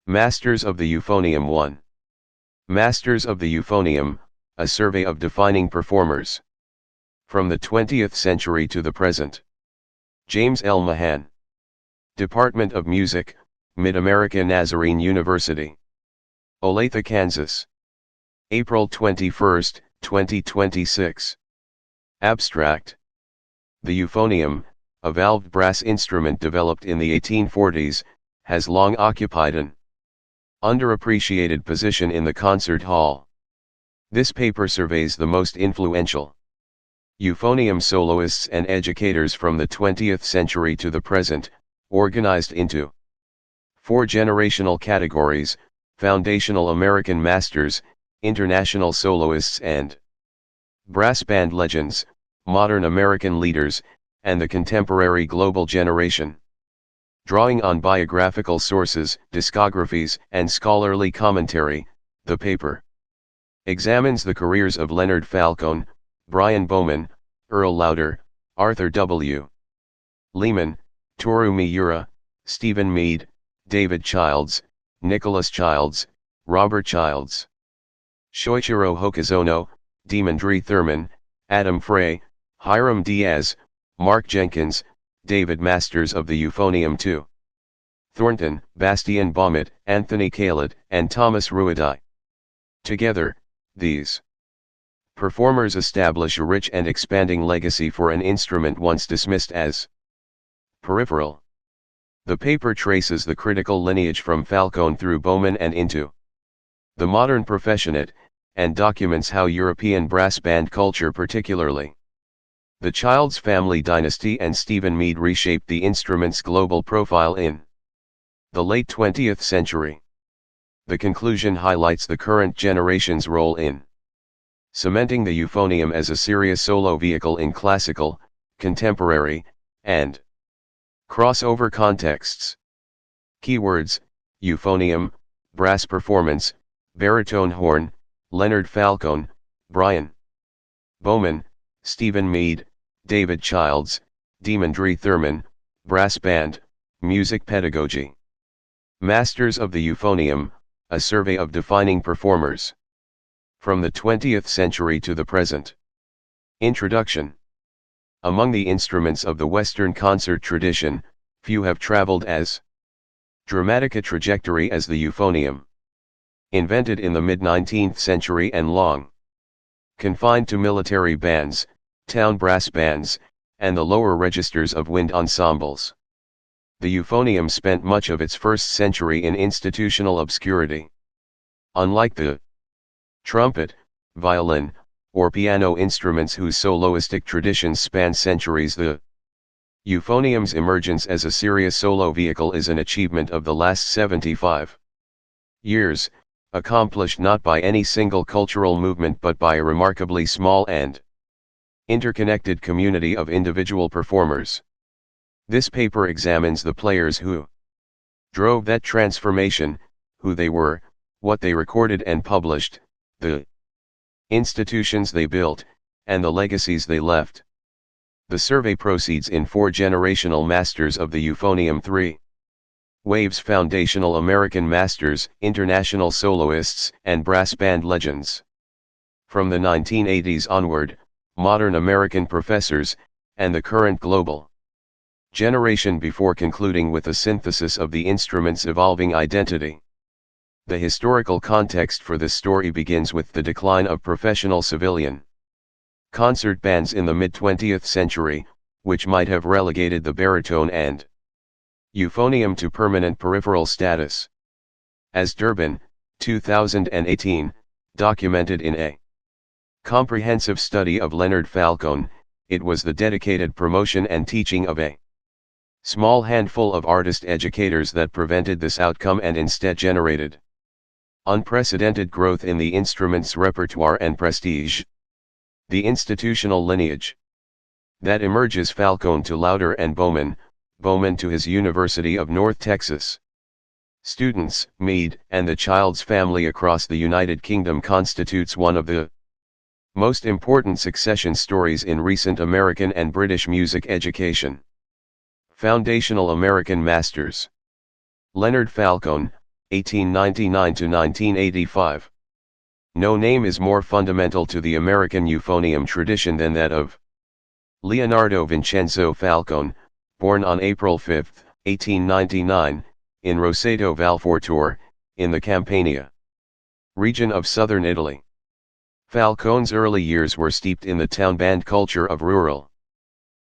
Masters of the Euphonium 1. Masters of the Euphonium, a survey of defining performers. From the 20th century to the present. James L. Mahan. Department of Music, Mid-America Nazarene University. Olathe, Kansas. April 21, 2026. Abstract. The euphonium, a valved brass instrument developed in the 1840s, has long occupied an underappreciated position in the concert hall. This paper surveys the most influential euphonium soloists and educators from the 20th century to the present, organized into 4 generational categories: foundational American masters, international soloists, and brass band legends, modern American leaders, and the contemporary global generation. Drawing on biographical sources, discographies, and scholarly commentary, the paper examines the careers of Leonard Falcone, Brian Bowman, Earl Lauder, Arthur W. Lehman, Toru Miura, Stephen Meade, David Childs, Nicholas Childs, Robert Childs, Shoichiro Hokazono, Demondre Thurman, Adam Frey, Hiram Diaz, Mark Jenkins, David Masters of the Euphonium 2. Thornton, Bastian Baumet, Anthony Khalid, and Thomas Ruidai. Together, these performers establish a rich and expanding legacy for an instrument once dismissed as peripheral. The paper traces the critical lineage from Falcone through Bowman and into the modern professionate, and documents how European brass band culture, particularly the Childs family dynasty and Stephen Meade, reshaped the instrument's global profile in the late 20th century. The conclusion highlights the current generation's role in cementing the euphonium as a serious solo vehicle in classical, contemporary, and crossover contexts. Keywords: euphonium, brass performance, baritone horn, Leonard Falcone, Brian Bowman, Stephen Meade, David Childs, Demondre Thurman, brass band, music pedagogy. Masters of the Euphonium, a survey of defining performers. From the 20th century to the present. Introduction. Among the instruments of the Western concert tradition, few have traveled as dramatic a trajectory as the euphonium. Invented in the mid-19th century and long confined to military bands, town brass bands, and the lower registers of wind ensembles, the euphonium spent much of its first century in institutional obscurity. Unlike the trumpet, violin, or piano instruments whose soloistic traditions span centuries, the euphonium's emergence as a serious solo vehicle is an achievement of the last 75 years, accomplished not by any single cultural movement but by a remarkably small and interconnected community of individual performers. This paper examines the players who drove that transformation, who they were, what they recorded and published, the institutions they built, and the legacies they left. The survey proceeds in 4 generational masters of the euphonium: 3 waves: foundational American masters, international soloists, and brass band legends. From the 1980s onward, modern American professors, and the current global generation, before concluding with a synthesis of the instrument's evolving identity. The historical context for this story begins with the decline of professional civilian concert bands in the mid-20th century, which might have relegated the baritone and euphonium to permanent peripheral status. As Durbin, 2018, documented in a comprehensive study of Leonard Falcone, it was the dedicated promotion and teaching of a small handful of artist educators that prevented this outcome and instead generated unprecedented growth in the instrument's repertoire and prestige. The institutional lineage that emerges: Falcone to Lauder and Bowman, Bowman to his University of North Texas students, Meade, and the Childs family across the United Kingdom, constitutes one of the most important succession stories in recent American and British music education. Foundational American masters. Leonard Falcone, 1899 to 1985. No name is more fundamental to the American euphonium tradition than that of Leonardo Vincenzo Falcone, born on April 5, 1899, in Roseto Valfortore, in the Campania region of southern Italy. Falcone's early years were steeped in the town band culture of rural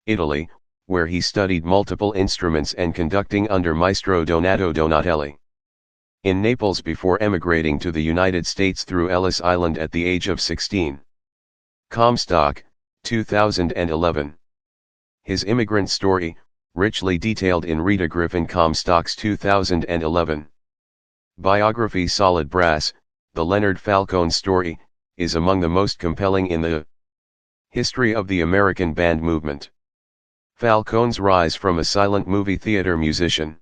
Italy, where he studied multiple instruments and conducting under Maestro Donato Donatelli. In Naples before emigrating to the United States through Ellis Island at the age of 16. Comstock, 2011. His immigrant story, richly detailed in Rita Griffin Comstock's 2011 biography Solid Brass, The Leonard Falcone Story, is among the most compelling in the history of the American band movement. Falcone's rise from a silent movie theater musician,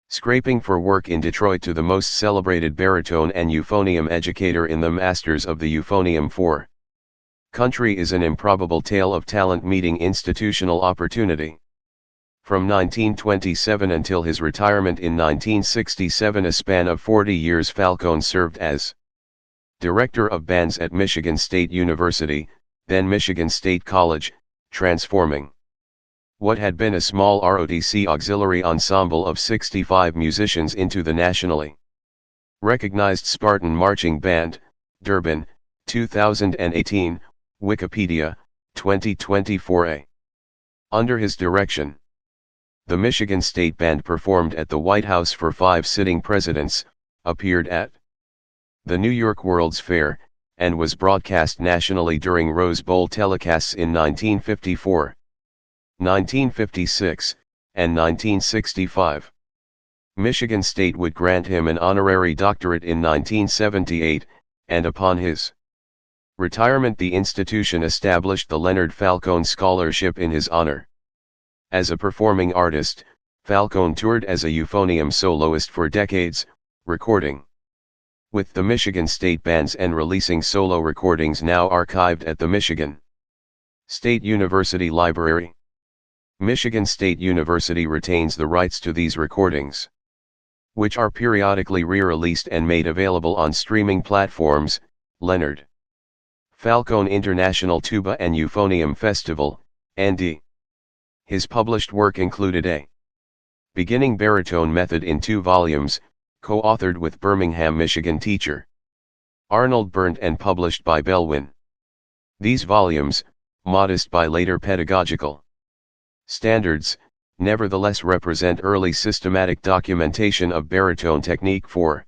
scraping for work in Detroit, to the most celebrated baritone and euphonium educator in the Masters of the Euphonium 4. Country is an improbable tale of talent meeting institutional opportunity. From 1927 until his retirement in 1967, a span of 40 years, Falcone served as director of bands at Michigan State University, then Michigan State College, transforming what had been a small ROTC auxiliary ensemble of 65 musicians into the nationally recognized Spartan Marching Band, Durban, 2018, Wikipedia, 2024a. Under his direction, the Michigan State Band performed at the White House for 5 sitting presidents, appeared at the New York World's Fair, and was broadcast nationally during Rose Bowl telecasts in 1954. 1956, and 1965. Michigan State would grant him an honorary doctorate in 1978, and upon his retirement the institution established the Leonard Falcone Scholarship in his honor. As a performing artist, Falcone toured as a euphonium soloist for decades, recording with the Michigan State Bands and releasing solo recordings now archived at the Michigan State University Library. Michigan State University retains the rights to these recordings, which are periodically re-released and made available on streaming platforms. Leonard Falcone International Tuba and Euphonium Festival, ND. His published work included a beginning baritone method in 2 volumes, co-authored with Birmingham, Michigan teacher Arnold Berndt and published by Bellwin. These volumes, modest by later pedagogical standards, nevertheless represent early systematic documentation of baritone technique for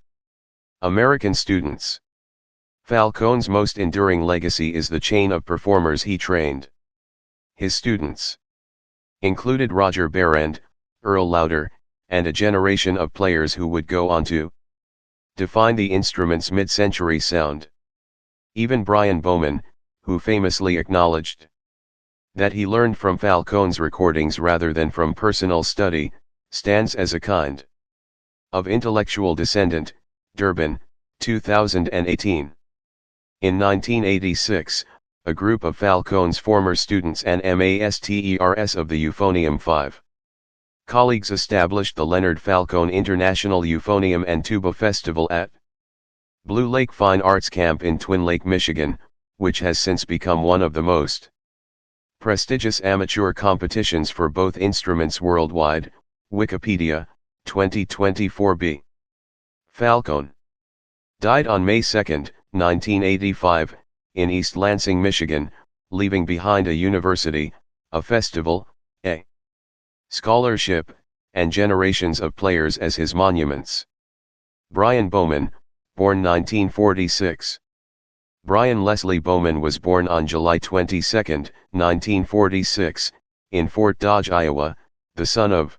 American students. Falcone's most enduring legacy is the chain of performers he trained. His students included Roger Berend, Earl Lauder, and a generation of players who would go on to define the instrument's mid-century sound. Even Brian Bowman, who famously acknowledged that he learned from Falcone's recordings rather than from personal study, stands as a kind of intellectual descendant. Durban, 2018. In 1986, a group of Falcone's former students and masters of the Euphonium 5 colleagues established the Leonard Falcone International Euphonium and Tuba Festival at Blue Lake Fine Arts Camp in Twin Lake, Michigan, which has since become one of the most prestigious amateur competitions for both instruments worldwide. Wikipedia, 2024b. Falcone died on May 2, 1985, in East Lansing, Michigan, leaving behind a university, a festival, a scholarship, and generations of players as his monuments. Brian Bowman, born 1946. Brian Leslie Bowman was born on July 22, 1946, in Fort Dodge, Iowa, the son of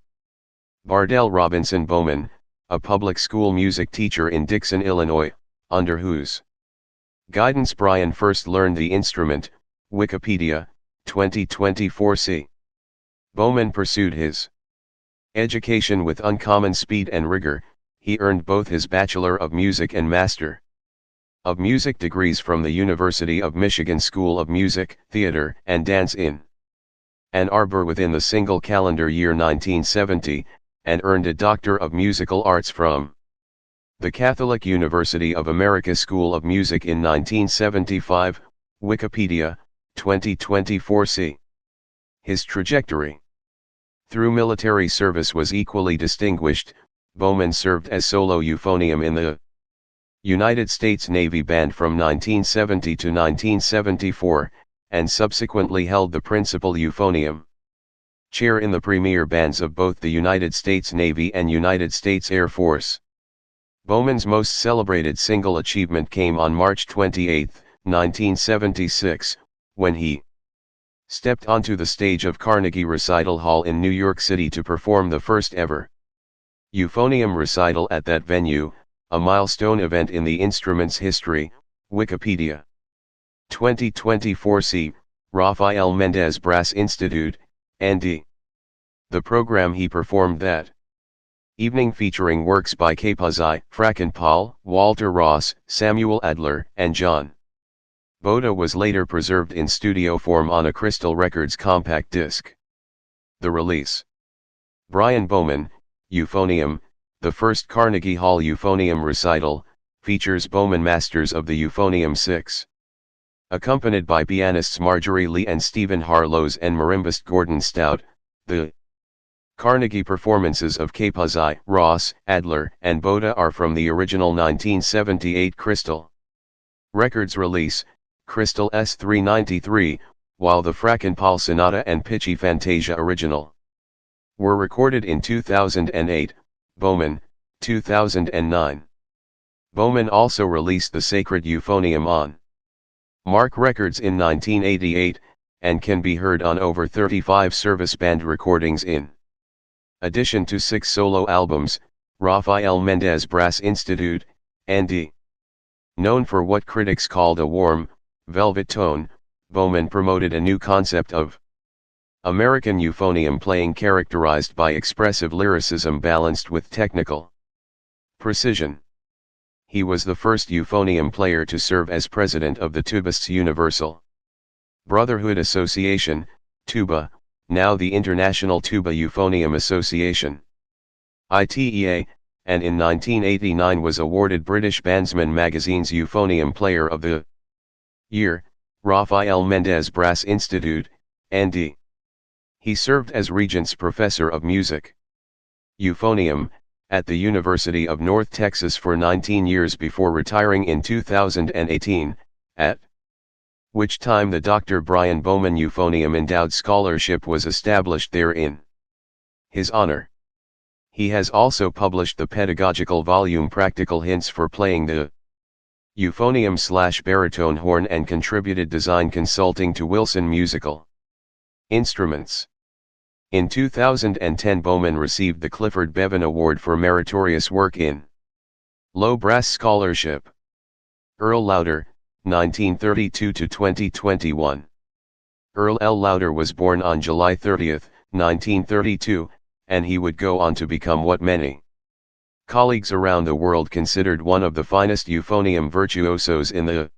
Bardell Robinson Bowman, a public school music teacher in Dixon, Illinois, under whose guidance Brian first learned the instrument. Wikipedia, 2024c. Bowman pursued his education with uncommon speed and rigor. He earned both his Bachelor of Music and Master of Music degrees from the University of Michigan School of Music, Theater, and Dance in Ann Arbor within the single calendar year 1970, and earned a Doctor of Musical Arts from The Catholic University of America School of Music in 1975, Wikipedia, 2024c. His trajectory. Through military service was equally distinguished. Bowman served as solo euphonium in the United States Navy Band from 1970 to 1974, and subsequently held the principal euphonium chair in the premier bands of both the United States Navy and United States Air Force. Bowman's most celebrated single achievement came on March 28, 1976, when he stepped onto the stage of Carnegie Recital Hall in New York City to perform the first ever euphonium recital at that venue, a milestone event in the instrument's history. Wikipedia. 2024c, Rafael Mendez Brass Institute, ND. The program he performed that evening, featuring works by Capuzzi, Frankenpaul, Walter Ross, Samuel Adler, and John Boda, was later preserved in studio form on a Crystal Records compact disc. The release. Brian Bowman, Euphonium, the first Carnegie Hall euphonium recital, features Bowman Masters of the Euphonium 6. Accompanied by pianists Marjorie Lee and Stephen Harlows and marimbist Gordon Stout. The Carnegie performances of Capuzzi, Ross, Adler, and Boda are from the original 1978 Crystal Records release, Crystal S393, while the Frankenpaul Sonata and Pitchy Fantasia original were recorded in 2008, Bowman, 2009. Bowman also released the Sacred Euphonium on Mark Records in 1988, and can be heard on over 35 service band recordings in addition to 6 solo albums. Rafael Mendez Brass Institute, ND. Known for what critics called a warm, velvet tone, Bowman promoted a new concept of American euphonium playing characterized by expressive lyricism balanced with technical precision. He was the first euphonium player to serve as president of the Tubists Universal Brotherhood Association, Tuba, now the International Tuba Euphonium Association, ITEA, and in 1989 was awarded British Bandsman Magazine's Euphonium Player of the Year. Rafael Mendez Brass Institute, ND. He served as Regents Professor of Music Euphonium at the University of North Texas for 19 years before retiring in 2018, at which time the Dr. Brian Bowman Euphonium Endowed Scholarship was established there in his honor. He has also published the pedagogical volume Practical Hints for Playing the Euphonium/Baritone Horn and contributed design consulting to Wilson Musical Instruments. In 2010, Bowman received the Clifford Bevan Award for meritorious work in low brass scholarship. Earl Lauder, 1932 to 2021. Earl L. Lauder was born on July 30, 1932, and he would go on to become what many colleagues around the world considered one of the finest euphonium virtuosos in the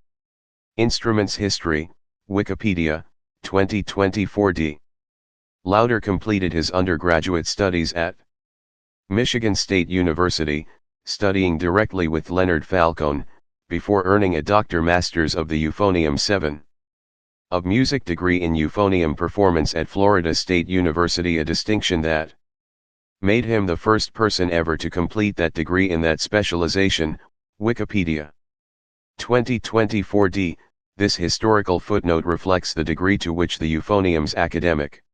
instrument's history. Wikipedia, 2024d. Lauder completed his undergraduate studies at Michigan State University, studying directly with Leonard Falcone, before earning a Dr. Masters of the Euphonium 7 of Music degree in euphonium performance at Florida State University, a distinction that made him the first person ever to complete that degree in that specialization. Wikipedia. 2024d. This historical footnote reflects the degree to which the euphonium's academic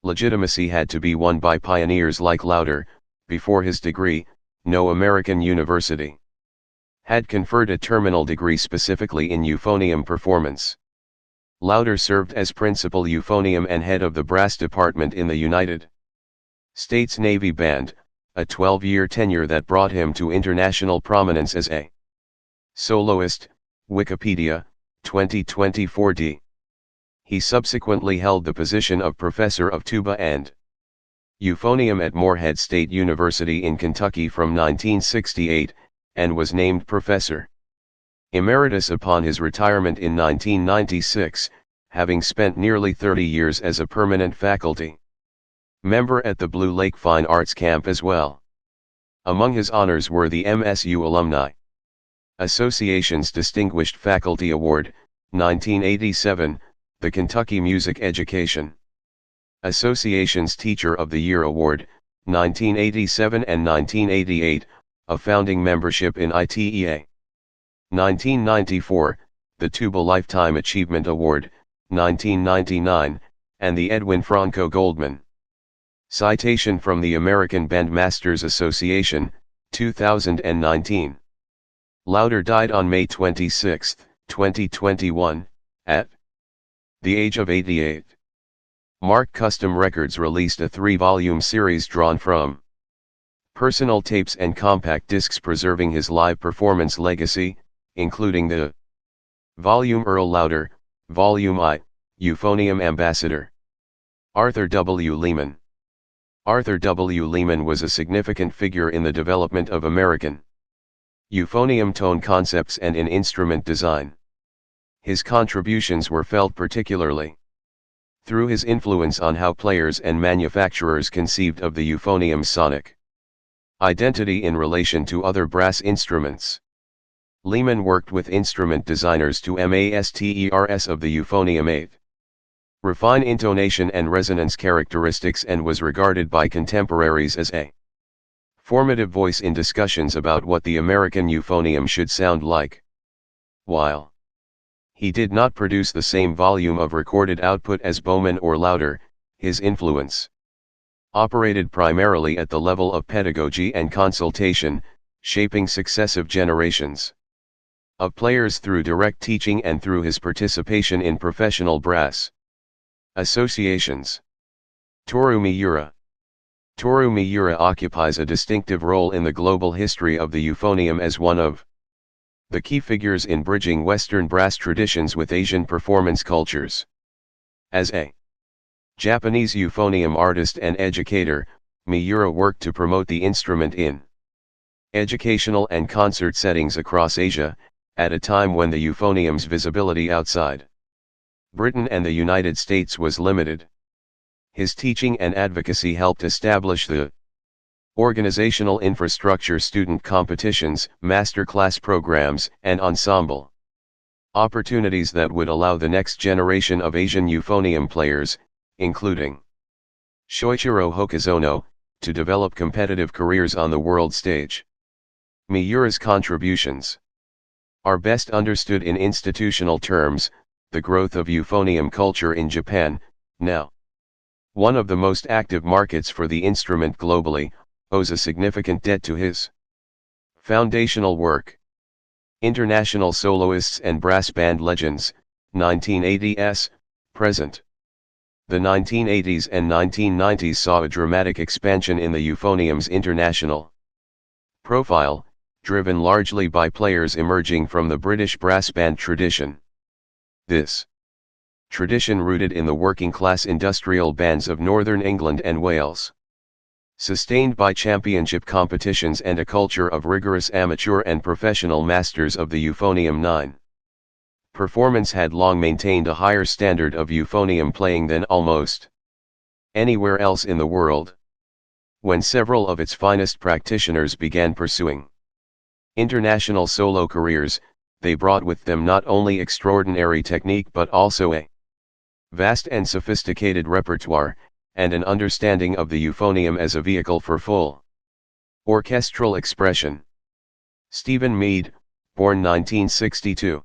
legitimacy had to be won by pioneers like Lauder. Before his degree, no American university had conferred a terminal degree specifically in euphonium performance. Lauder served as principal euphonium and head of the brass department in the United States Navy Band, a 12-year tenure that brought him to international prominence as a soloist. Wikipedia, 2024d. He subsequently held the position of professor of tuba and euphonium at Morehead State University in Kentucky from 1968, and was named professor emeritus upon his retirement in 1996, having spent nearly 30 years as a permanent faculty member at the Blue Lake Fine Arts Camp as well. Among his honors were the MSU Alumni Association's Distinguished Faculty Award, 1987, the Kentucky Music Education Association's Teacher of the Year Award, 1987 and 1988, a founding membership in ITEA. 1994, the Tuba Lifetime Achievement Award, 1999, and the Edwin Franco Goldman Citation from the American Bandmasters Association, 2019. Lauder died on May 26, 2021, at the age of 88. Mark Custom Records released a 3-volume series drawn from personal tapes and compact discs preserving his live performance legacy, including the Volume Earl Lauder, Volume I, Euphonium Ambassador. Arthur W. Lehman. Arthur W. Lehman was a significant figure in the development of American euphonium tone concepts and in instrument design. His contributions were felt particularly through his influence on how players and manufacturers conceived of the euphonium's sonic identity in relation to other brass instruments. Lehman worked with instrument designers to masters of the euphonium 8. Refine intonation and resonance characteristics and was regarded by contemporaries as a formative voice in discussions about what the American euphonium should sound like. While he did not produce the same volume of recorded output as Bowman or Lauder, his influence operated primarily at the level of pedagogy and consultation, shaping successive generations of players through direct teaching and through his participation in professional brass associations. Toru Miura. Toru Miura occupies a distinctive role in the global history of the euphonium as one of the key figures in bridging Western brass traditions with Asian performance cultures. As a Japanese euphonium artist and educator, Miura worked to promote the instrument in educational and concert settings across Asia, at a time when the euphonium's visibility outside Britain and the United States was limited. His teaching and advocacy helped establish the organizational infrastructure, student competitions, masterclass programs, and ensemble opportunities that would allow the next generation of Asian euphonium players, including Shoichiro Hokazono, to develop competitive careers on the world stage. Miura's contributions are best understood in institutional terms. The growth of euphonium culture in Japan, now one of the most active markets for the instrument globally, owes a significant debt to his foundational work. International Soloists and Brass Band Legends, 1980s, present. The 1980s and 1990s saw a dramatic expansion in the euphonium's international profile, driven largely by players emerging from the British brass band tradition. This tradition, rooted in the working-class industrial bands of Northern England and Wales, sustained by championship competitions and a culture of rigorous amateur and professional masters of the euphonium 9. Performance, had long maintained a higher standard of euphonium playing than almost anywhere else in the world. When several of its finest practitioners began pursuing international solo careers, they brought with them not only extraordinary technique but also a vast and sophisticated repertoire, and an understanding of the euphonium as a vehicle for full orchestral expression. Stephen Mead, born 1962.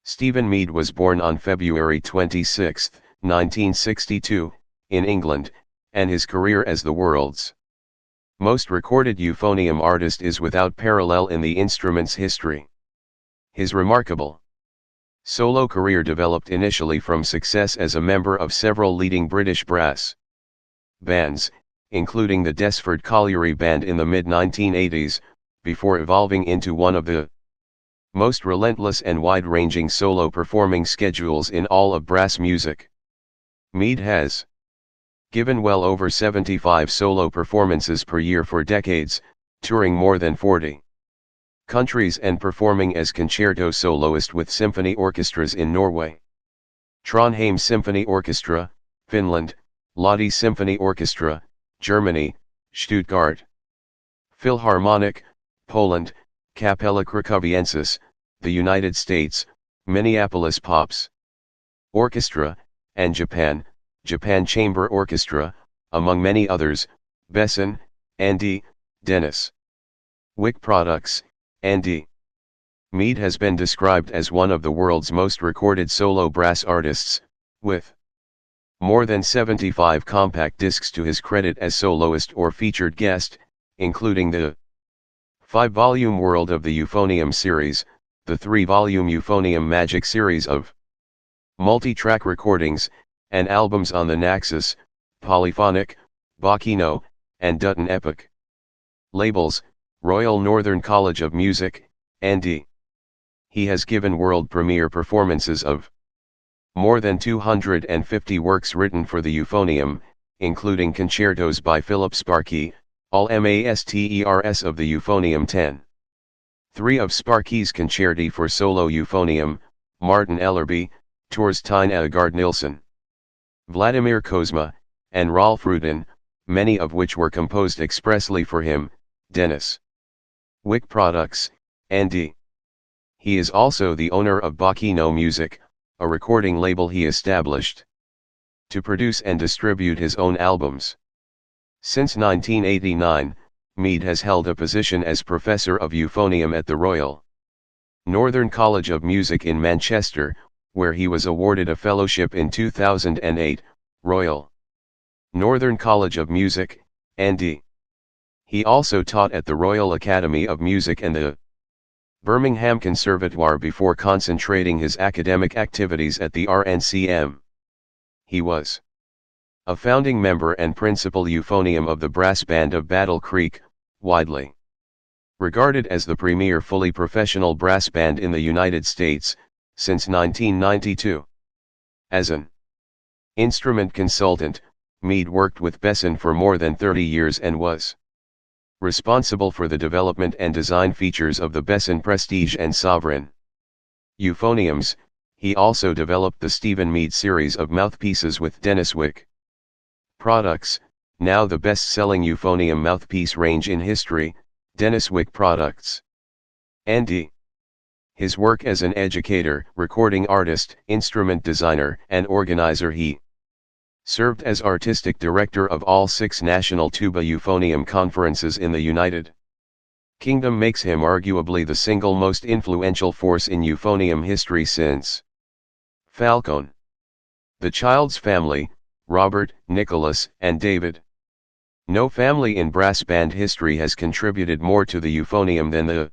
Stephen Mead was born on February 26, 1962, in England, and his career as the world's most recorded euphonium artist is without parallel in the instrument's history. His remarkable solo career developed initially from success as a member of several leading British brass bands, including the Desford Colliery Band in the mid-1980s, before evolving into one of the most relentless and wide-ranging solo performing schedules in all of brass music. Mead has given well over 75 solo performances per year for decades, touring more than 40 countries and performing as concerto soloist with symphony orchestras in Norway, Trondheim Symphony Orchestra, Finland, Lodi Symphony Orchestra, Germany, Stuttgart, Philharmonic, Poland, Kapella Krakowiensis, the United States, Minneapolis Pops Orchestra, and Japan, Japan Chamber Orchestra, among many others. Besson, Andy, Dennis. Wick Products, Andy. Mead has been described as one of the world's most recorded solo brass artists, with more than 75 compact discs to his credit as soloist or featured guest, including the 5-volume World of the Euphonium series, the 3-volume Euphonium Magic series of multi-track recordings, and albums on the Naxos, Polyphonic, Bacchino, and Dutton Epic labels, Royal Northern College of Music, Andy. He has given world premiere performances of more than 250 works written for the euphonium, including concertos by Philip Sparky, all masters of the euphonium 10. 3 of Sparky's concerti for solo euphonium, Martin Ellerby, Tors Tine Gard Nilsson, Vladimir Kozma, and Rolf Rudin, many of which were composed expressly for him. Dennis. Wick Products, Andy. He is also the owner of Bacchino Music, a recording label he established to produce and distribute his own albums. Since 1989, Mead has held a position as Professor of Euphonium at the Royal Northern College of Music in Manchester, where he was awarded a fellowship in 2008, Royal Northern College of Music, Andy. He also taught at the Royal Academy of Music and the Birmingham Conservatoire before concentrating his academic activities at the RNCM. He was a founding member and principal euphonium of the brass band of Battle Creek, widely regarded as the premier fully professional brass band in the United States, since 1992. As an instrument consultant, Mead worked with Besson for more than 30 years and was responsible for the development and design features of the Besson Prestige and Sovereign euphoniums. He also developed the Stephen Mead series of mouthpieces with Dennis Wick Products, now the best-selling euphonium mouthpiece range in history, Dennis Wick Products. Andy. His work as an educator, recording artist, instrument designer, and organizer. He served as artistic director of all 6 national tuba euphonium conferences in the United Kingdom, makes him arguably the single most influential force in euphonium history since Falcone. The Childs family, Robert, Nicholas, and David. No family in brass band history has contributed more to the euphonium than the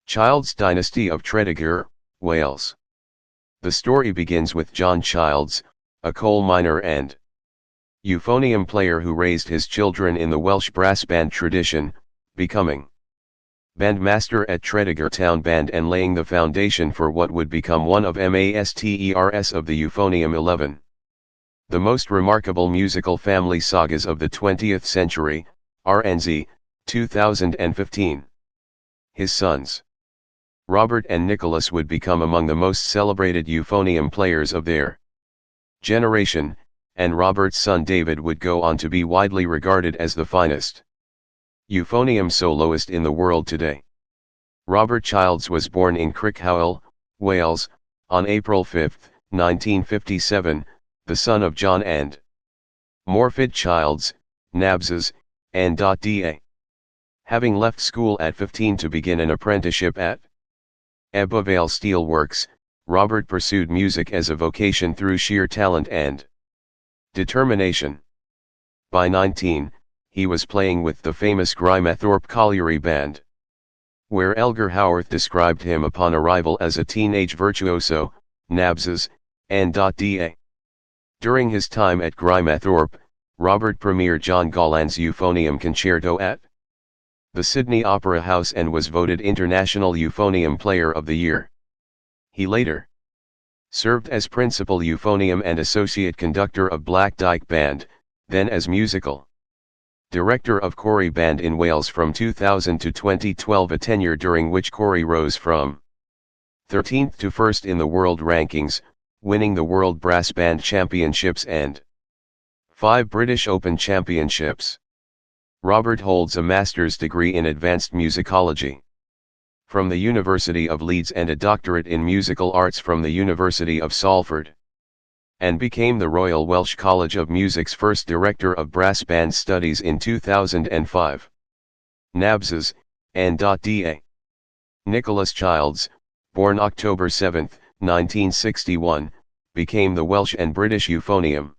Childs dynasty of Tredegar, Wales. The story begins with John Childs, a coal miner and euphonium player who raised his children in the Welsh brass band tradition, becoming bandmaster at Tredegar Town Band and laying the foundation for what would become one of masters of the euphonium 11. The most remarkable musical family sagas of the 20th century, RNZ, 2015. His sons, Robert and Nicholas, would become among the most celebrated euphonium players of their generation, and Robert's son David would go on to be widely regarded as the finest euphonium soloist in the world today. Robert Childs was born in Crickhowell, Wales, on April 5, 1957, the son of John and Morfydd Childs, Nabses, and Da. Having left school at 15 to begin an apprenticeship at Ebbw Steel Works, Robert pursued music as a vocation through sheer talent and determination. By 19, he was playing with the famous Grymathorpe Colliery Band, where Elgar Howarth described him upon arrival as a teenage virtuoso, Nabses, and Da. During his time at Grymathorpe, Robert premiered John Golland's Euphonium Concerto at the Sydney Opera House and was voted International Euphonium Player of the Year. He later served as principal euphonium and associate conductor of Black Dyke Band, then as musical director of Corrie Band in Wales from 2000 to 2012, a tenure during which Corrie rose from 13th to 1st in the world rankings, winning the World Brass Band Championships and 5 British Open Championships. Robert holds a master's degree in advanced musicology from the University of Leeds and a doctorate in musical arts from the University of Salford, and became the Royal Welsh College of Music's first director of brass band studies in 2005. Nabses, N.Da. Nicholas Childs, born October 7, 1961, became the Welsh and British Euphonium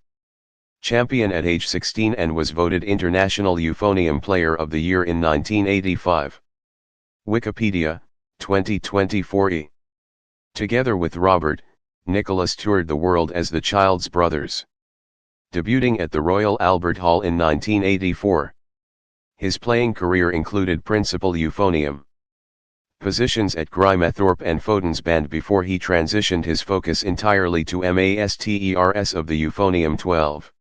champion at age 16 and was voted International Euphonium Player of the Year in 1985. Wikipedia, 2024e. Together with Robert, Nicholas toured the world as the Childs Brothers, debuting at the Royal Albert Hall in 1984. His playing career included principal euphonium positions at Grymathorpe and Foden's Band before he transitioned his focus entirely to masters of the Euphonium 12.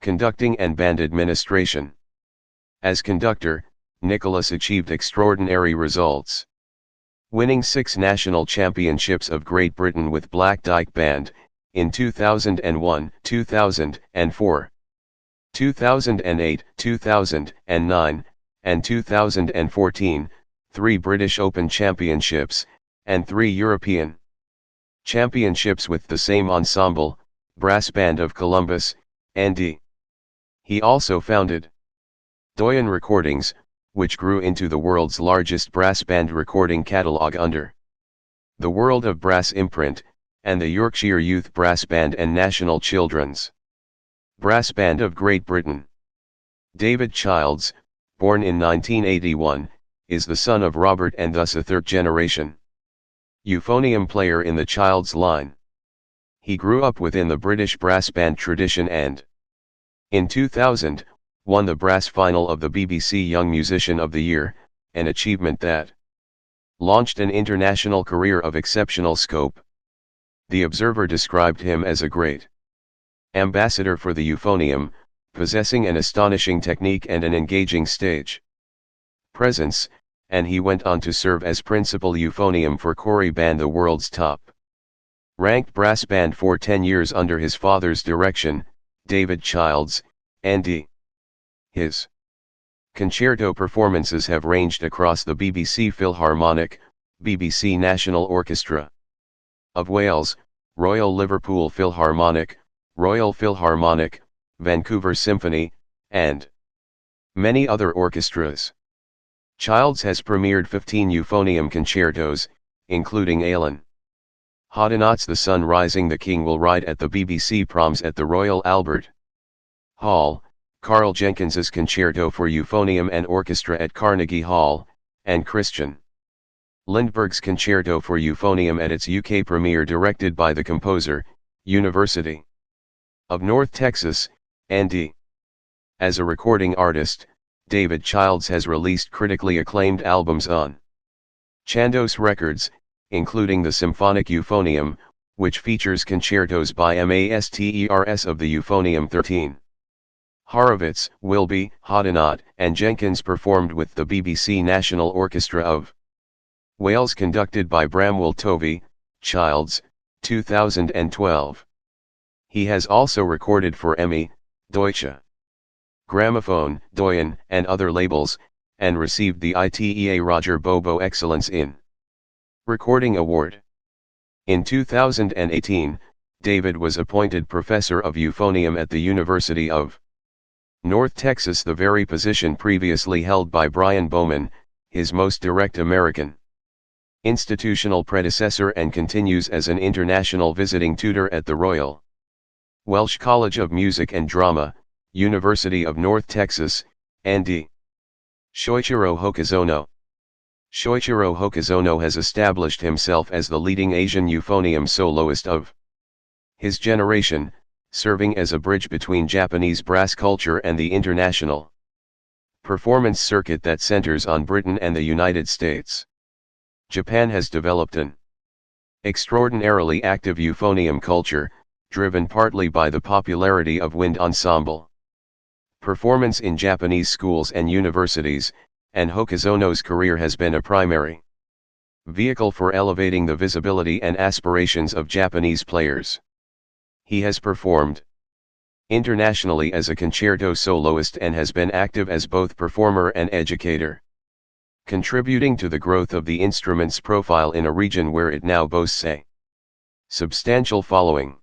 Conducting and band administration. As conductor, Nicholas achieved extraordinary results, winning 6 national championships of Great Britain with Black Dyke Band, in 2001, 2004, 2008, 2009, and 2014, 3 British Open Championships, and 3 European Championships with the same ensemble, Brass Band of Columbus, ND. He also founded Doyen Recordings, which grew into the world's largest brass band recording catalogue under the World of Brass imprint, and the Yorkshire Youth Brass Band and National Children's Brass Band of Great Britain. David Childs, born in 1981, is the son of Robert and thus a third-generation euphonium player in the Childs line. He grew up within the British brass band tradition and, in 2000, won the brass final of the BBC Young Musician of the Year, an achievement that launched an international career of exceptional scope. The Observer described him as a great ambassador for the euphonium, possessing an astonishing technique and an engaging stage presence, and he went on to serve as principal euphonium for Corey Band, the world's top ranked brass band, for 10 years under his father's direction, David Childs, ND. His concerto performances have ranged across the BBC Philharmonic, BBC National Orchestra of Wales, Royal Liverpool Philharmonic, Royal Philharmonic, Vancouver Symphony, and many other orchestras. Childs has premiered 15 euphonium concertos, including Alan Hoddenot's The Sun Rising the King Will Ride at the BBC Proms at the Royal Albert Hall, Carl Jenkins's Concerto for Euphonium and Orchestra at Carnegie Hall, and Christian Lindberg's Concerto for Euphonium at its UK premiere, directed by the composer, University of North Texas, ND. As a recording artist, David Childs has released critically acclaimed albums on Chandos Records, including the Symphonic Euphonium, which features concertos by masters of the Euphonium 13. Horowitz, Wilby, Hoddenot, and Jenkins performed with the BBC National Orchestra of Wales, conducted by Bramwell Tovey. Childs, 2012. He has also recorded for EMI, Deutsche Grammophon, Doyen, and other labels, and received the ITEA Roger Bobo Excellence in Recording Award. In 2018, David was appointed Professor of Euphonium at the University of North Texas, the very position previously held by Brian Bowman, his most direct American institutional predecessor, and continues as an international visiting tutor at the Royal Welsh College of Music and Drama, University of North Texas, ND. Shoichiro Hokuzono. Shoichiro Hokuzono has established himself as the leading Asian euphonium soloist of his generation, serving as a bridge between Japanese brass culture and the international performance circuit that centers on Britain and the United States. Japan has developed an extraordinarily active euphonium culture, driven partly by the popularity of wind ensemble performance in Japanese schools and universities, and Hokuzono's career has been a primary vehicle for elevating the visibility and aspirations of Japanese players. He has performed internationally as a concerto soloist and has been active as both performer and educator, contributing to the growth of the instrument's profile in a region where it now boasts a substantial following.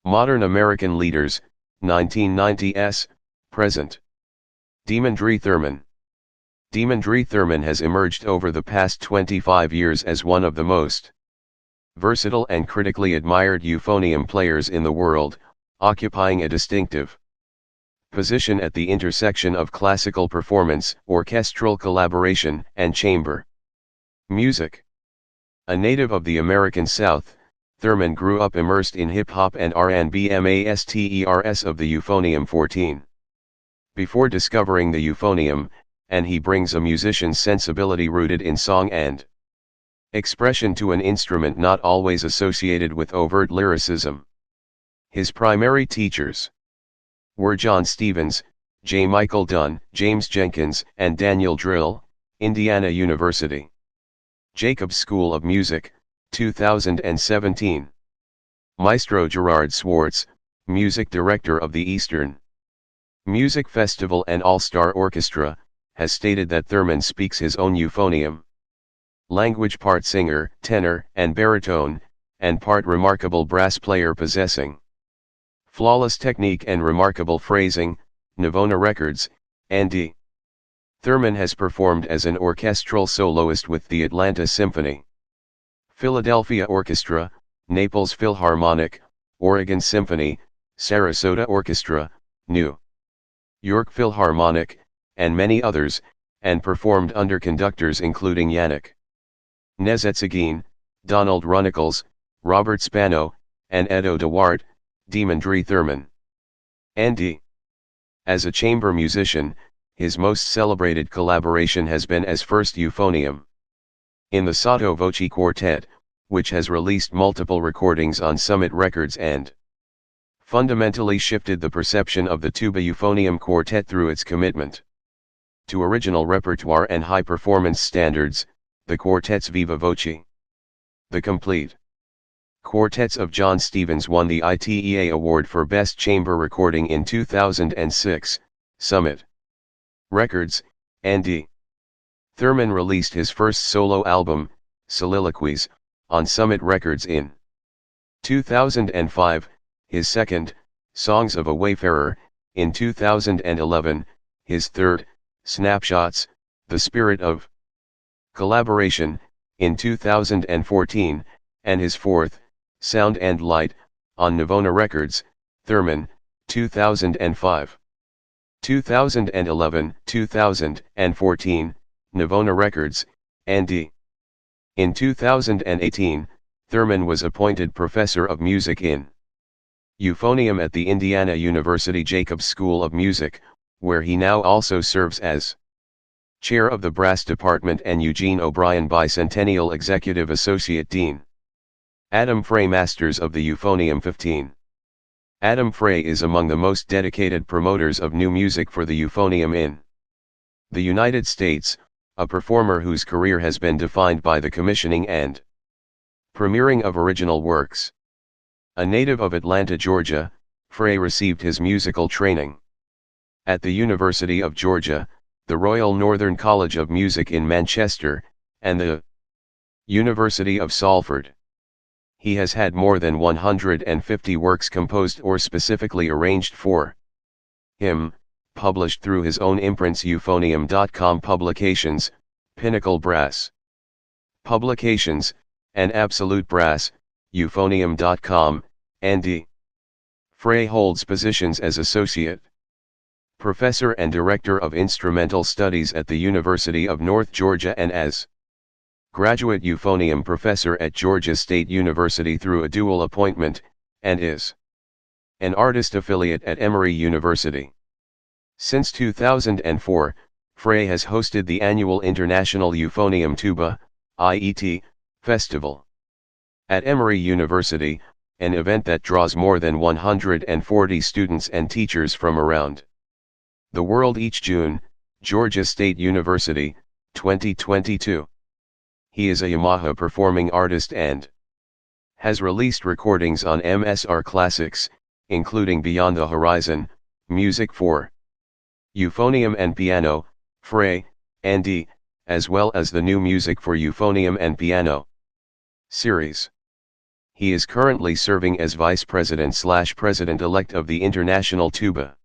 Modern American leaders, 1990s, present. Demondre Thurman. Demondre Thurman has emerged over the past 25 years as one of the most versatile and critically admired euphonium players in the world, occupying a distinctive position at the intersection of classical performance, orchestral collaboration, and chamber music. A native of the American South, Thurman grew up immersed in hip-hop and R&B masters of the Euphonium 14. Before discovering the euphonium, and he brings a musician's sensibility rooted in song and expression to an instrument not always associated with overt lyricism. His primary teachers were John Stevens, J. Michael Dunn, James Jenkins, and Daniel Drill, Indiana University. Jacobs School of Music, 2017. Maestro Gerard Swartz, music director of the Eastern Music Festival and All-Star Orchestra, has stated that Thurman speaks his own euphonium language, part singer, tenor, and baritone, and part remarkable brass player possessing flawless technique and remarkable phrasing. Navona Records, N.D. Thurman has performed as an orchestral soloist with the Atlanta Symphony, Philadelphia Orchestra, Naples Philharmonic, Oregon Symphony, Sarasota Orchestra, New York Philharmonic, and many others, and performed under conductors including Yannick Nézet-Séguin, Donald Runnicles, Robert Spano, and Edo Duarte. Demondre Thurman, N.D. As a chamber musician, his most celebrated collaboration has been as first euphonium in the Sotto Voce Quartet, which has released multiple recordings on Summit Records and fundamentally shifted the perception of the tuba euphonium quartet through its commitment to original repertoire and high-performance standards. The quartet's Viva Voce, the complete quartets of John Stevens, won the ITEA Award for Best Chamber Recording in 2006, Summit Records, N.D. Thurman released his first solo album, Soliloquies, on Summit Records in 2005, his second, Songs of a Wayfarer, in 2011, his third, Snapshots, The Spirit of Collaboration, in 2014, and his fourth, Sound and Light, on Navona Records. Thurman, 2005. 2011, 2014, Navona Records, N.D. In 2018, Thurman was appointed Professor of Music in Euphonium at the Indiana University Jacobs School of Music, where he now also serves as Chair of the Brass Department and Eugene O'Brien Bicentennial Executive Associate Dean. Adam Frey, Masters of the Euphonium 15. Adam Frey is among the most dedicated promoters of new music for the euphonium in the United States, a performer whose career has been defined by the commissioning and premiering of original works. A native of Atlanta, Georgia, Frey received his musical training at the University of Georgia, the Royal Northern College of Music in Manchester, and the University of Salford. He has had more than 150 works composed or specifically arranged for him, published through his own imprints Euphonium.com Publications, Pinnacle Brass Publications, and Absolute Brass, Euphonium.com, N.D. Frey holds positions as Associate Professor and Director of Instrumental Studies at the University of North Georgia and as Graduate Euphonium Professor at Georgia State University through a dual appointment, and is an artist affiliate at Emory University. Since 2004, Frey has hosted the annual International Euphonium Tuba, IET, Festival at Emory University, an event that draws more than 140 students and teachers from around the world each June. Georgia State University, 2022. He is a Yamaha performing artist and has released recordings on MSR Classics, including Beyond the Horizon, music for Euphonium and Piano, Frey, and as well as the new music for Euphonium and Piano series. He is currently serving as Vice President/President-elect of the International Tuba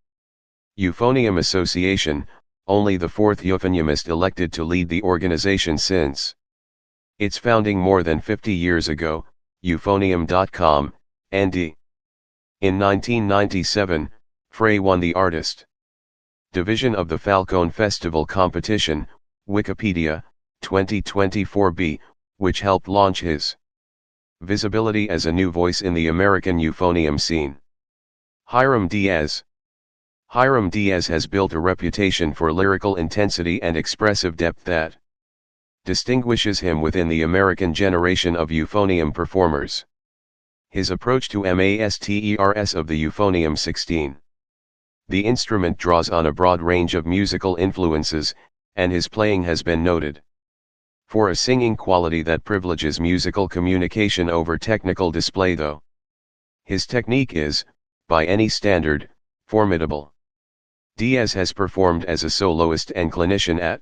Euphonium Association, only the fourth euphoniumist elected to lead the organization since its founding more than 50 years ago. Euphonium.com, and in 1997, Frey won the Artist Division of the Falcone Festival competition, Wikipedia, 2024b, which helped launch his visibility as a new voice in the American euphonium scene. Hiram Diaz. Hiram Diaz has built a reputation for lyrical intensity and expressive depth that distinguishes him within the American generation of euphonium performers. His approach to masters of the euphonium 16. The instrument draws on a broad range of musical influences, and his playing has been noted for a singing quality that privileges musical communication over technical display, though his technique is, by any standard, formidable. Diaz has performed as a soloist and clinician at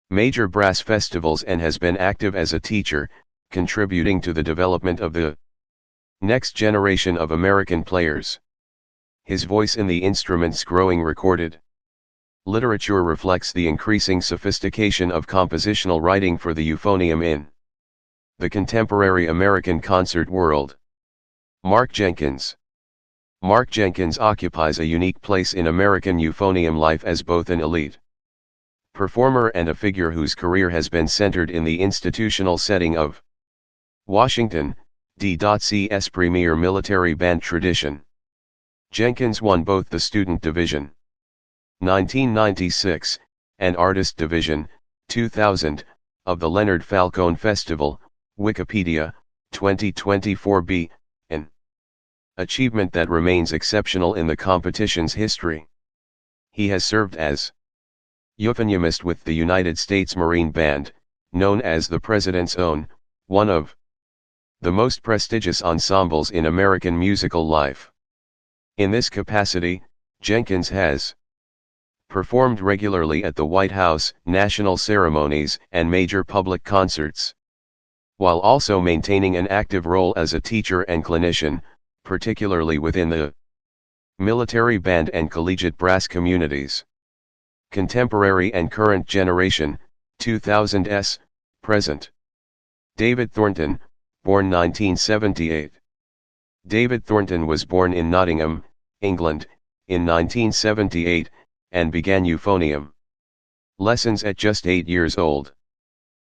major brass festivals and has been active as a teacher, contributing to the development of the next generation of American players. His voice in the instrument's growing recorded literature reflects the increasing sophistication of compositional writing for the euphonium in the contemporary American concert world. Mark Jenkins. Mark Jenkins occupies a unique place in American euphonium life as both an elite performer and a figure whose career has been centered in the institutional setting of Washington, D.C.'s premier military band tradition. Jenkins won both the Student Division 1996 and Artist Division 2000 of the Leonard Falcone Festival, Wikipedia, 2024b, an achievement that remains exceptional in the competition's history. He has served as euphoniumist with the United States Marine Band, known as the President's Own, one of the most prestigious ensembles in American musical life. In this capacity, Jenkins has performed regularly at the White House, national ceremonies, and major public concerts, while also maintaining an active role as a teacher and clinician, particularly within the military band and collegiate brass communities. Contemporary and Current Generation, 2000s, Present. David Thornton, born 1978. David Thornton was born in Nottingham, England, in 1978, and began euphonium lessons at just 8 years old.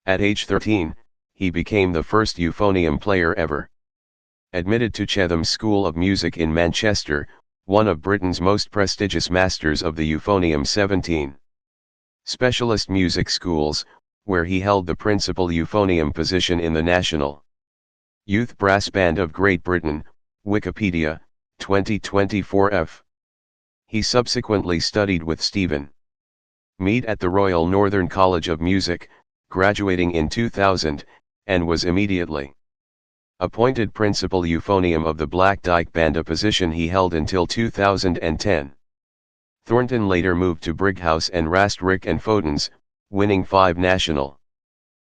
At age 13, he became the first euphonium player ever admitted to Chetham's School of Music in Manchester, one of Britain's most prestigious masters of the euphonium 17 specialist music schools, where he held the principal euphonium position in the National Youth Brass Band of Great Britain, Wikipedia, 2024f. He subsequently studied with Stephen Mead at the Royal Northern College of Music, graduating in 2000, and was immediately appointed principal euphonium of the Black Dyke Band, a position he held until 2010. Thornton later moved to Brighouse and Rastrick and Fotens, winning 5 national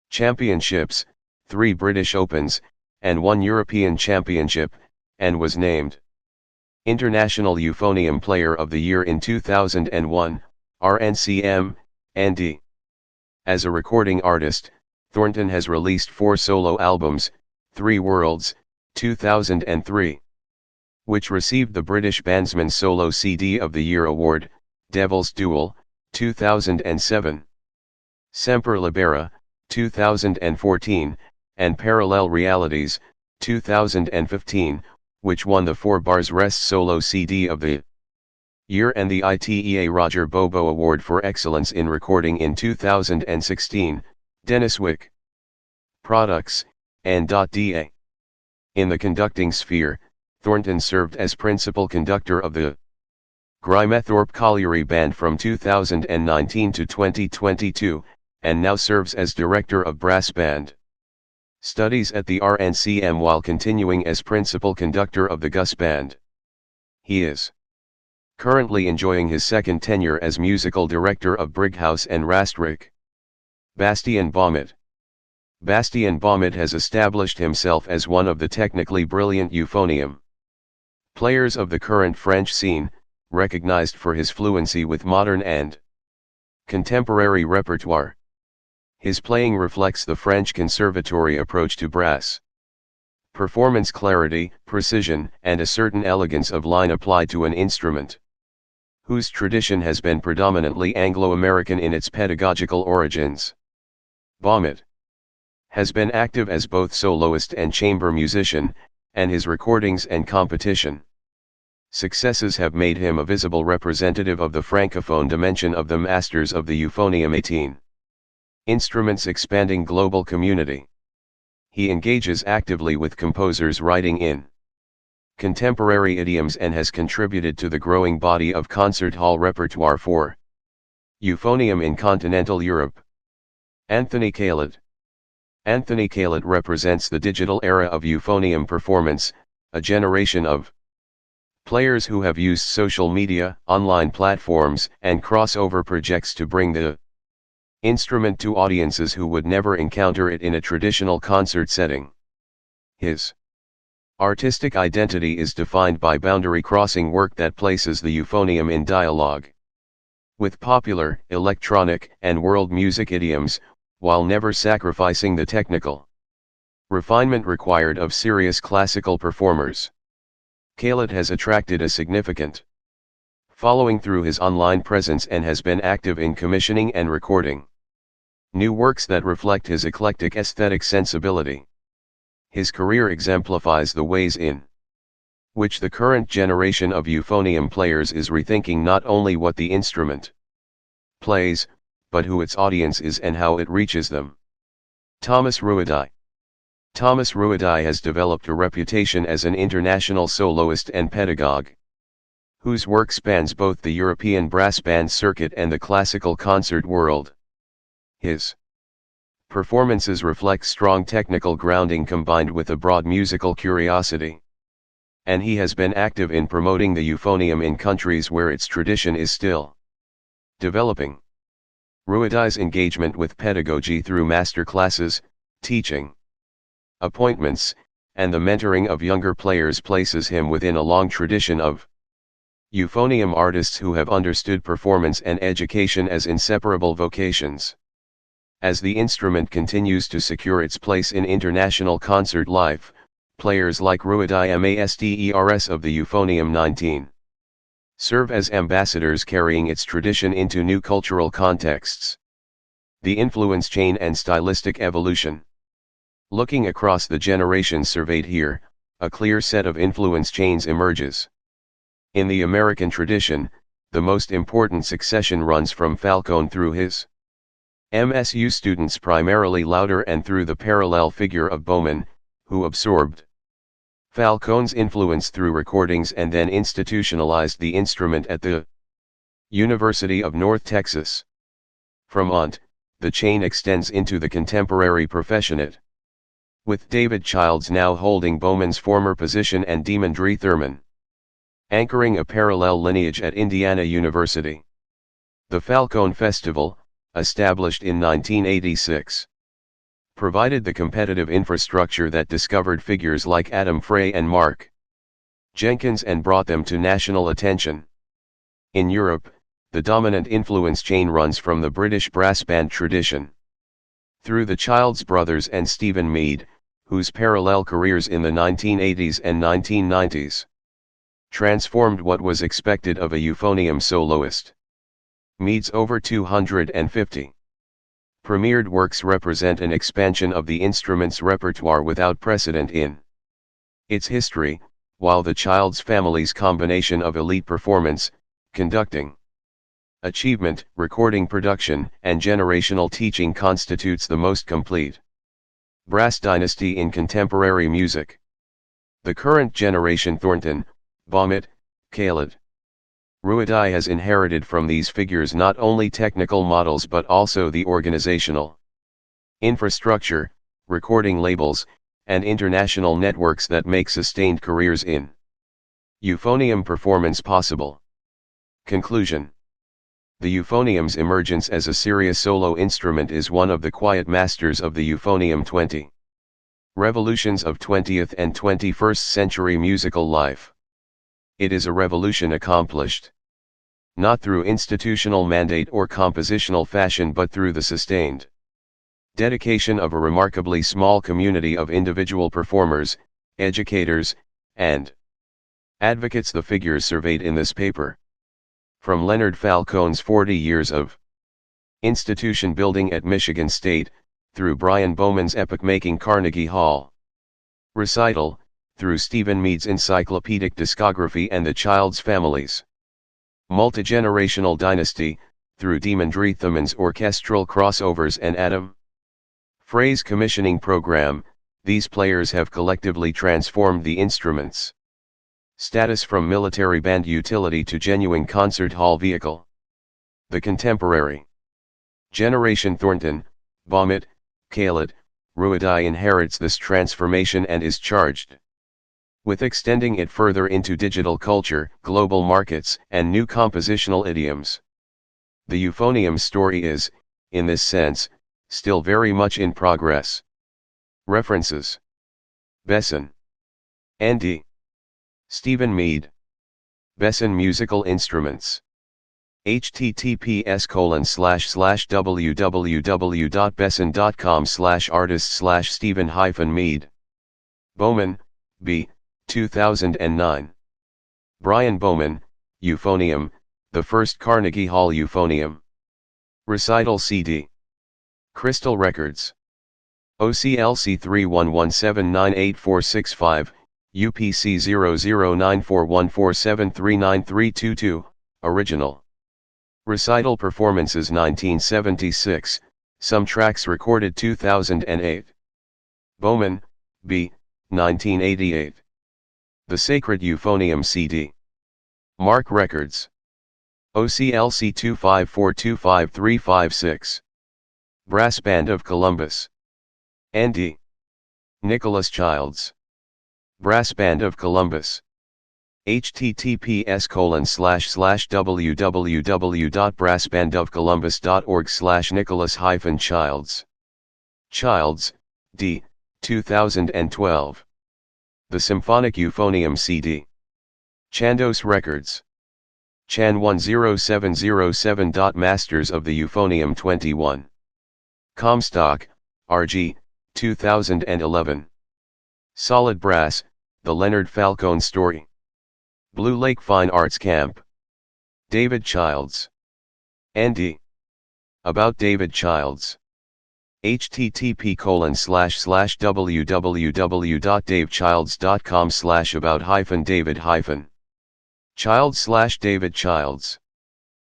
championships, 3 British Opens, and 1 European Championship, and was named International Euphonium Player of the Year in 2001, RNCM, and as a recording artist, Thornton has released 4 solo albums, 3 Worlds, 2003, which received the British Bandsman Solo CD of the Year award, Devil's Duel, 2007, Semper Libera, 2014, and Parallel Realities, 2015, which won the 4 Bars Rest Solo CD of the Year and the ITEA Roger Bobo Award for Excellence in Recording in 2016, Dennis Wick Products, and .da. In the conducting sphere, Thornton served as principal conductor of the Grimethorpe Colliery Band from 2019 to 2022, and now serves as director of brass band studies at the RNCM while continuing as principal conductor of the Gus Band. He is currently enjoying his second tenure as musical director of Brighouse and Rastrick. Bastien Baumet. Bastien Baumet has established himself as one of the technically brilliant euphonium players of the current French scene, recognized for his fluency with modern and contemporary repertoire. His playing reflects the French conservatory approach to brass performance, clarity, precision, and a certain elegance of line applied to an instrument whose tradition has been predominantly Anglo-American in its pedagogical origins. Baumet has been active as both soloist and chamber musician, and his recordings and competition successes have made him a visible representative of the francophone dimension of the masters of the euphonium 18 instruments expanding global community. He engages actively with composers writing in contemporary idioms and has contributed to the growing body of concert hall repertoire for euphonium in continental Europe. Anthony Khalid. Anthony Khalid represents the digital era of euphonium performance, a generation of players who have used social media, online platforms, and crossover projects to bring the instrument to audiences who would never encounter it in a traditional concert setting. His artistic identity is defined by boundary-crossing work that places the euphonium in dialogue with popular, electronic, and world music idioms, while never sacrificing the technical refinement required of serious classical performers. Khalid has attracted a significant following through his online presence and has been active in commissioning and recording new works that reflect his eclectic aesthetic sensibility. His career exemplifies the ways in which the current generation of euphonium players is rethinking not only what the instrument plays, but who its audience is and how it reaches them. Thomas Ruidai. Thomas Ruidai has developed a reputation as an international soloist and pedagogue, whose work spans both the European brass band circuit and the classical concert world. His performances reflect strong technical grounding combined with a broad musical curiosity, and he has been active in promoting the euphonium in countries where its tradition is still developing. Ruidai's engagement with pedagogy through master classes, teaching appointments, and the mentoring of younger players places him within a long tradition of euphonium artists who have understood performance and education as inseparable vocations. As the instrument continues to secure its place in international concert life, players like Ruidai Masters of the Euphonium 19 serve as ambassadors carrying its tradition into new cultural contexts. The influence chain and stylistic evolution. Looking across the generations surveyed here, a clear set of influence chains emerges. In the American tradition, the most important succession runs from Falcone through his MSU students, primarily Lauder, and through the parallel figure of Bowman, who absorbed Falcone's influence through recordings and then institutionalized the instrument at the University of North Texas. From on, the chain extends into the contemporary professionate, with David Childs now holding Bowman's former position and Demond Dre Thurman anchoring a parallel lineage at Indiana University. The Falcone Festival, established in 1986, provided the competitive infrastructure that discovered figures like Adam Frey and Mark Jenkins and brought them to national attention. In Europe, the dominant influence chain runs from the British brass band tradition through the Childs brothers and Stephen Mead, whose parallel careers in the 1980s and 1990s transformed what was expected of a euphonium soloist. Mead's over 250 premiered works represent an expansion of the instrument's repertoire without precedent in its history, while the Childs family's combination of elite performance, conducting achievement, recording production, and generational teaching constitutes the most complete brass dynasty in contemporary music. The current generation Thornton, Baumet, Khalid, Ruidai has inherited from these figures not only technical models but also the organizational infrastructure, recording labels, and international networks that make sustained careers in Euphonium performance possible. Conclusion. The euphonium's emergence as a serious solo instrument is one of the quiet masters of the euphonium 20 revolutions of 20th and 21st century musical life. It is a revolution accomplished not through institutional mandate or compositional fashion but through the sustained dedication of a remarkably small community of individual performers, educators, and advocates. The figures surveyed in this paper, from Leonard Falcone's 40 years of institution building at Michigan State, through Brian Bowman's epoch-making Carnegie Hall recital, through Stephen Mead's encyclopedic discography and the Child's Family's multi-generational dynasty, through Dimitri Thuman's orchestral crossovers and Adam Frey's commissioning program, these players have collectively transformed the instrument's status from military band utility to genuine concert hall vehicle. The contemporary generation Thornton, Baumit, Khaled, Ruedi inherits this transformation and is charged with extending it further into digital culture, global markets, and new compositional idioms. The euphonium story is, in this sense, still very much in progress. References: Besson, N.D. Stephen Mead. Besson Musical Instruments. https://www.besson.com/artist/Stephen-Mead. Bowman, B. 2009. Brian Bowman, Euphonium, the first Carnegie Hall Euphonium Recital CD. Crystal Records. OCLC 31179845, UPC 009414739322, original. Recital performances 1976, some tracks recorded 2008. Bowman, B. 1988. The Sacred Euphonium CD. Mark Records. OCLC 254253556. Brass Band of Columbus. N.D. Nicholas Childs. Brass Band of Columbus. https://www.brassbandofcolumbus.org/Nicholas-Childs. Childs, D. 2012. The Symphonic Euphonium CD. Chandos Records. Chan 10707. Masters of the Euphonium 21. Comstock, R.G., 2011. Solid Brass, The Leonard Falcone Story. Blue Lake Fine Arts Camp. David Childs. N.D. About David Childs. http://www.davechilds.com/about-david- Childs/David Childs.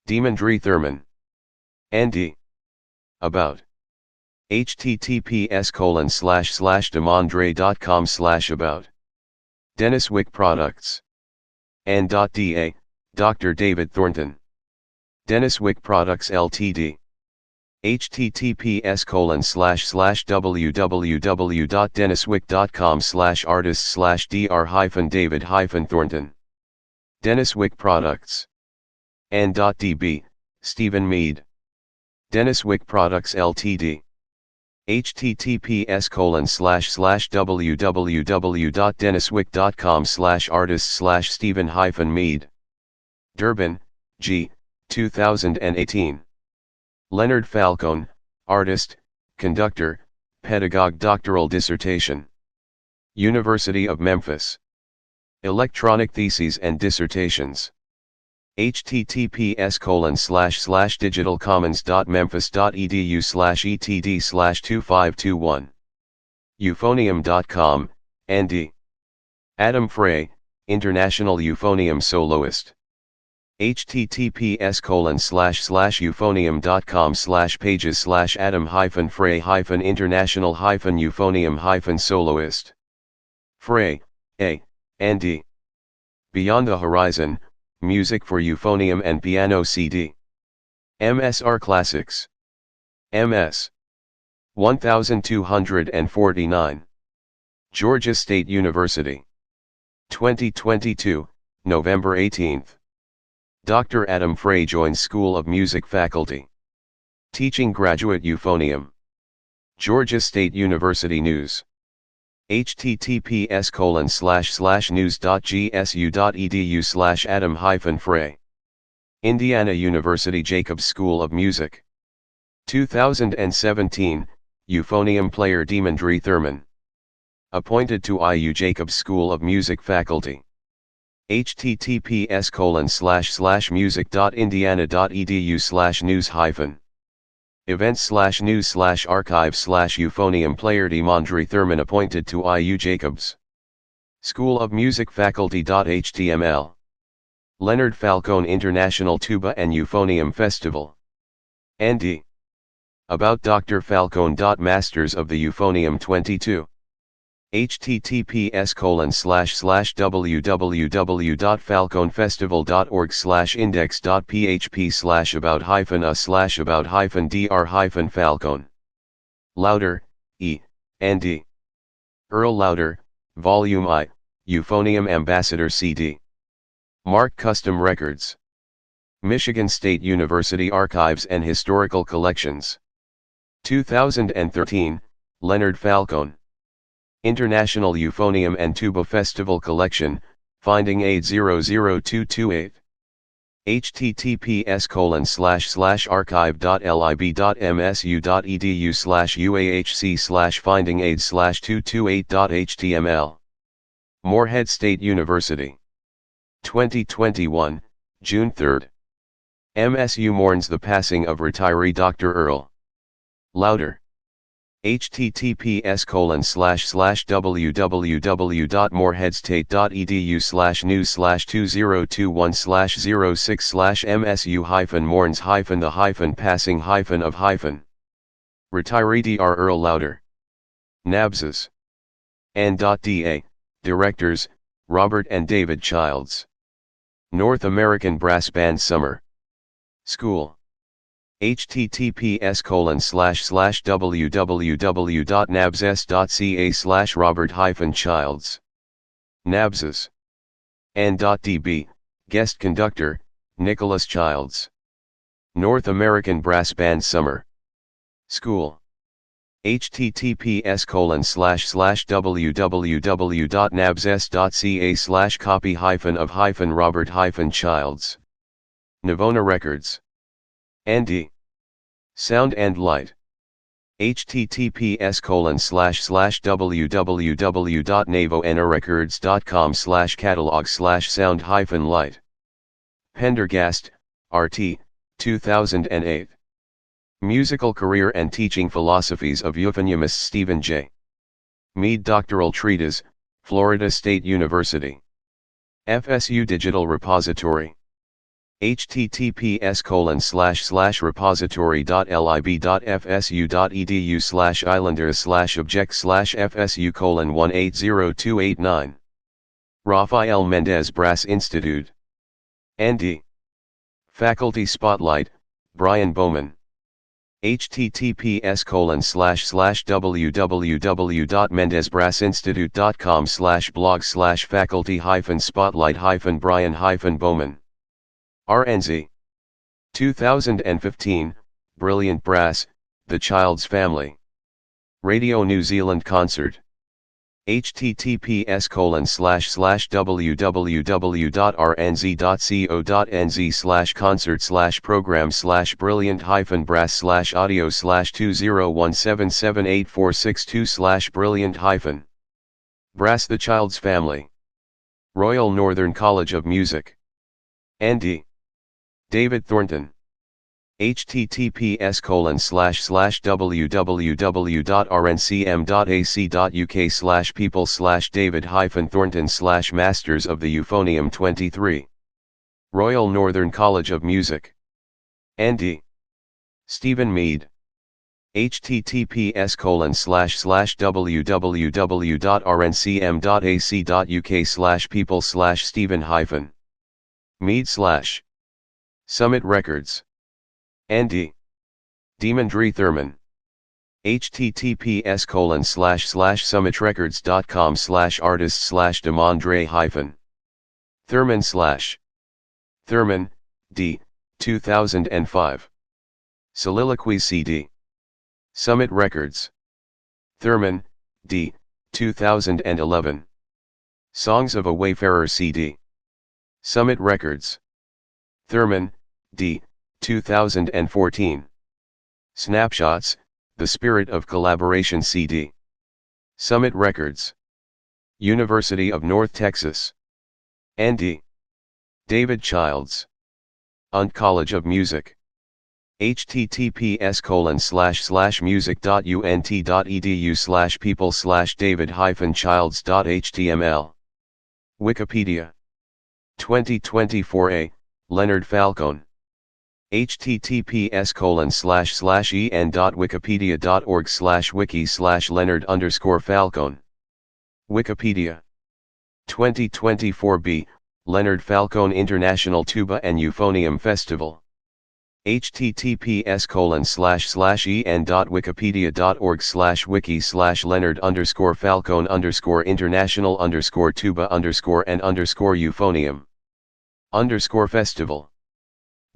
Dimitri Thurman. N.D. About. https://demondre.com/about. Dennis Wick Products. N.Da. Dr. David Thornton. Dennis Wick Products Ltd. https://www.denniswick.com/artist/dr-david-thornton. Dennis Wick Products. N.Db. Stephen Mead. Dennis Wick Products Ltd. https://www.denniswick.com/artist/Stephen-Mead. Durban, G. 2018. Leonard Falcone, Artist, Conductor, Pedagogue Doctoral Dissertation. University of Memphis. Electronic Theses and Dissertations. https://digitalcommons.memphis.edu/etd/2521. Euphonium.com, N.D. Adam Frey, International Euphonium Soloist. https://euphonium.com/pages/Adam-Frey-International-Euphonium-Soloist. Frey, A., N.D. Beyond the Horizon, Music for Euphonium and Piano CD. MSR Classics. MS. 1249. Georgia State University. 2022, November 18. Dr. Adam Frey joins School of Music faculty. Teaching graduate Euphonium. Georgia State University News. https://news.gsu.edu/Adam-Frey. Indiana University Jacobs School of Music. 2017, Euphonium player Deimandre Thurman. Appointed to IU Jacobs School of Music faculty. https://music.indiana.edu/news- events/news/archive/Euphonium player Deimandre Thurman appointed to IU Jacobs School of Music faculty.html. Leonard Falcone International Tuba and Euphonium Festival. ND. About Dr. Falcone. Masters of the Euphonium 22. https://www.falconefestival.org/index.php/about-us/about-dr-Falcone. Lauder, E. N.D. Earl Lauder, Volume I, Euphonium Ambassador CD. Mark Custom Records. Michigan State University Archives and Historical Collections. 2013, Leonard Falcone. International Euphonium and Tuba Festival Collection, Finding Aid 00228. https://archive.lib.msu.edu/uahc/findingaid/228.html. Morehead State University. 2021, June 3. MSU mourns the passing of retiree Dr. Earl Lauder. https://www.moreheadstate.edu/news/2021/06/MSU-mourns-the-passing-of- retiree Dr. Earl Lauder. Nabses. N.Da. Directors, Robert and David Childs. North American Brass Band Summer School. https://www.nabses.ca/Robert-Childs. Nabses. N.Db, Guest Conductor, Nicholas Childs. North American Brass Band Summer School. https://www.nabses.ca/copy-of-Robert-Childs. Navona Records. ND. Sound and Light. https://www.navonarecords.com/catalog/sound-light. Pendergast, RT, 2008. Musical Career and Teaching Philosophies of Euphoniumist Stephen J. Mead Doctoral Treatise, Florida State University. FSU Digital Repository. https://repository.lib.fsu.edu/islanders/objects/fsu:180289. Rafael Mendez Brass Institute. ND. Faculty Spotlight, Brian Bowman. https://www.mendezbrassinstitute.com/blog/faculty-spotlight-Brian-Bowman. RNZ. 2015, Brilliant Brass, The Child's Family. Radio New Zealand Concert. https://www.rnz.co.nz/concert/brilliant-brass/audio/20177846/brilliant-. Brass The Child's Family. Royal Northern College of Music. ND. David Thornton. https://www.rncm.ac.uk/people/david-thornton/masters of the Euphonium 23. Royal Northern College of Music. ND. Stephen Mead. https://www.rncm.ac.uk/people/Stephen-Mead/ Summit Records. ND. Deimandre Thurman. https://summitrecords.com/artists/Deimandre- Thurman / Thurman, D. 2005. Soliloquies CD. Summit Records. Thurman, D. 2011. Songs of a Wayfarer CD. Summit Records. Thurman, D. 2014. Snapshots, The Spirit of Collaboration CD. Summit Records. University of North Texas. ND. David Childs. UNT College of Music. https://music.unt.edu/people/david-childs.html. Wikipedia. 2024a, Leonard Falcone. https://en.wikipedia.org/wiki/Leonard_Falcone. Wikipedia. 2024b, Leonard Falcone International Tuba and Euphonium Festival. https://en.wikipedia.org/wiki/Leonard_Falcone_International_Tuba_and_Euphonium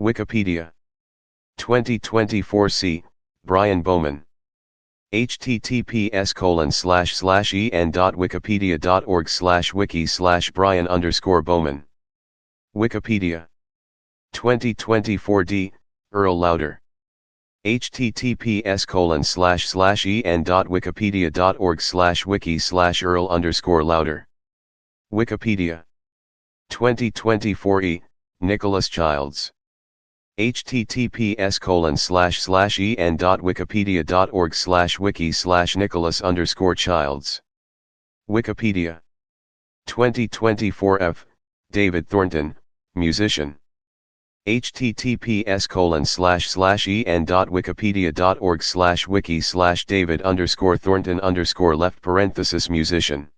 Wikipedia. 2024c, Brian Bowman. https://en.wikipedia.org/wiki/Brian_Bowman. Wikipedia. 2024d, Earl Lauder. https://en.wikipedia.org/wiki/Earl_Lauder. Wikipedia. 2024e, Nicholas Childs. https://en.wikipedia.org/wiki/Nicholas_Childs. Wikipedia. 2024f, David Thornton, musician. https://en.wikipedia.org/wiki/David_Thornton_musician.